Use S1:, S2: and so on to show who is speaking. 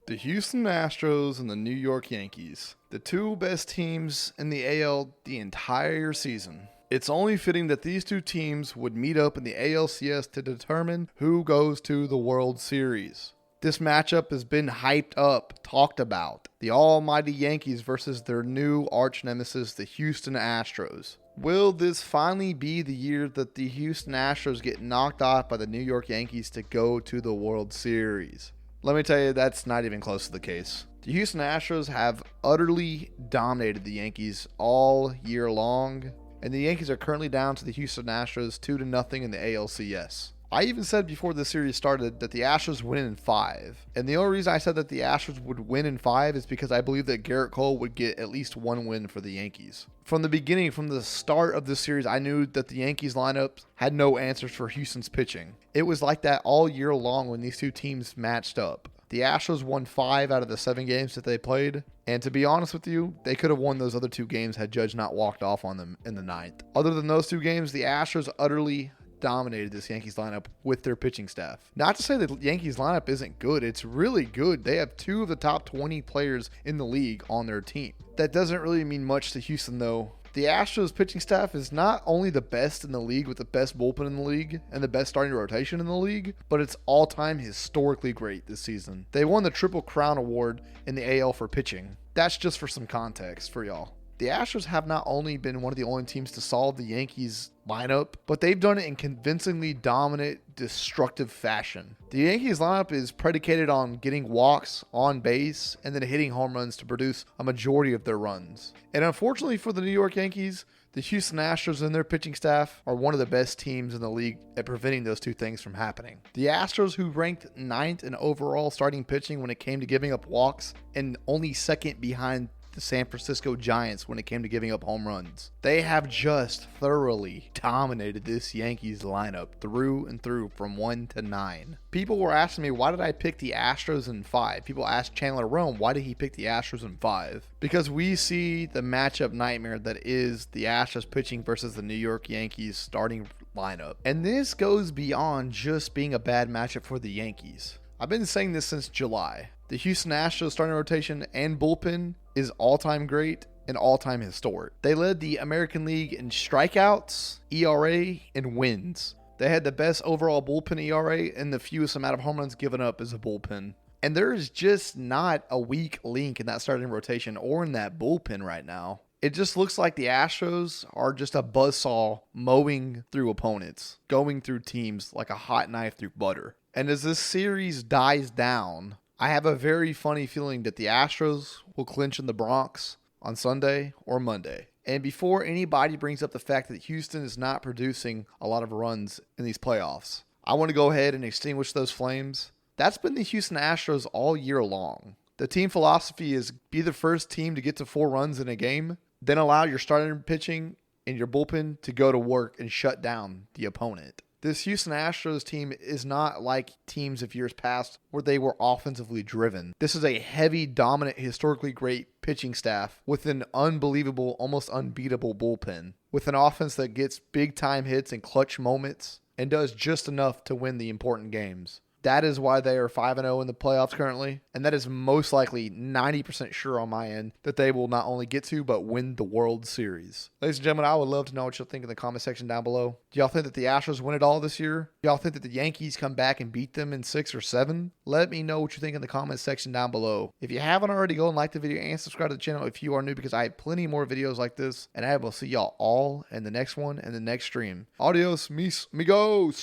S1: The Houston Astros and the New York Yankees, the two best teams in the AL the entire season. It's only fitting that these two teams would meet up in the ALCS to determine who goes to the World Series. This matchup has been hyped up, talked about. The almighty Yankees versus their new arch nemesis, the Houston Astros. Will this finally be the year that the Houston Astros get knocked off by the New York Yankees to go to the World Series? Let me tell you, that's not even close to the case. The Houston Astros have utterly dominated the Yankees all year long, and the Yankees are currently down to the Houston Astros 2-0 in the ALCS. I even said before the series started that the Astros win in 5. And the only reason I said that the Astros would win in 5 is because I believe that Garrett Cole would get at least one win for the Yankees. From the beginning, from the start of this series, I knew that the Yankees lineup had no answers for Houston's pitching. It was like that all year long when these two teams matched up. The Astros won 5 out of the 7 games that they played. And to be honest with you, they could have won those other 2 games had Judge not walked off on them in the 9th. Other than those 2 games, the Astros utterly dominated this Yankees lineup with their pitching staff. Not to say that the Yankees lineup isn't good. It's really good. They have 2 of the top 20 players in the league on their team. That doesn't really mean much to Houston though. The Astros pitching staff is not only the best in the league with the best bullpen in the league and the best starting rotation in the league, but it's all-time historically great this season. They won the Triple Crown Award in the AL for pitching. That's just for some context for y'all. The Astros have not only been one of the only teams to solve the Yankees lineup, but they've done it in convincingly dominant, destructive fashion. The Yankees lineup is predicated on getting walks on base and then hitting home runs to produce a majority of their runs. And unfortunately for the New York Yankees, the Houston Astros and their pitching staff are one of the best teams in the league at preventing those 2 things from happening. The Astros, who ranked 9th in overall starting pitching when it came to giving up walks and only 2nd behind the San Francisco Giants when it came to giving up home runs. They have just thoroughly dominated this Yankees lineup through and through from 1 to 9. People were asking me, why did I pick the Astros in 5? People asked Chandler Rome, why did he pick the Astros in 5? Because we see the matchup nightmare that is the Astros pitching versus the New York Yankees starting lineup. And this goes beyond just being a bad matchup for the Yankees. I've been saying this since July. The Houston Astros starting rotation and bullpen is all-time great and all-time historic. They led the American League in strikeouts, ERA, and wins. They had the best overall bullpen ERA and the fewest amount of home runs given up as a bullpen. And there is just not a weak link in that starting rotation or in that bullpen right now. It just looks like the Astros are just a buzzsaw mowing through opponents, going through teams like a hot knife through butter. And as this series dies down, I have a very funny feeling that the Astros will clinch in the Bronx on Sunday or Monday. And before anybody brings up the fact that Houston is not producing a lot of runs in these playoffs, I want to go ahead and extinguish those flames. That's been the Houston Astros all year long. The team philosophy is be the first team to get to 4 runs in a game, then allow your starting pitching and your bullpen to go to work and shut down the opponent. This Houston Astros team is not like teams of years past where they were offensively driven. This is a heavy, dominant, historically great pitching staff with an unbelievable, almost unbeatable bullpen, with an offense that gets big-time hits and clutch moments and does just enough to win the important games. That is why they are 5-0 in the playoffs currently, and that is most likely 90% sure on my end that they will not only get to, but win the World Series. Ladies and gentlemen, I would love to know what you'll think in the comment section down below. Do y'all think that the Astros win it all this year? Do y'all think that the Yankees come back and beat them in 6 or 7? Let me know what you think in the comment section down below. If you haven't already, go and like the video and subscribe to the channel if you are new, because I have plenty more videos like this, and I will see y'all all in the next one and the next stream. Adios, mis amigos!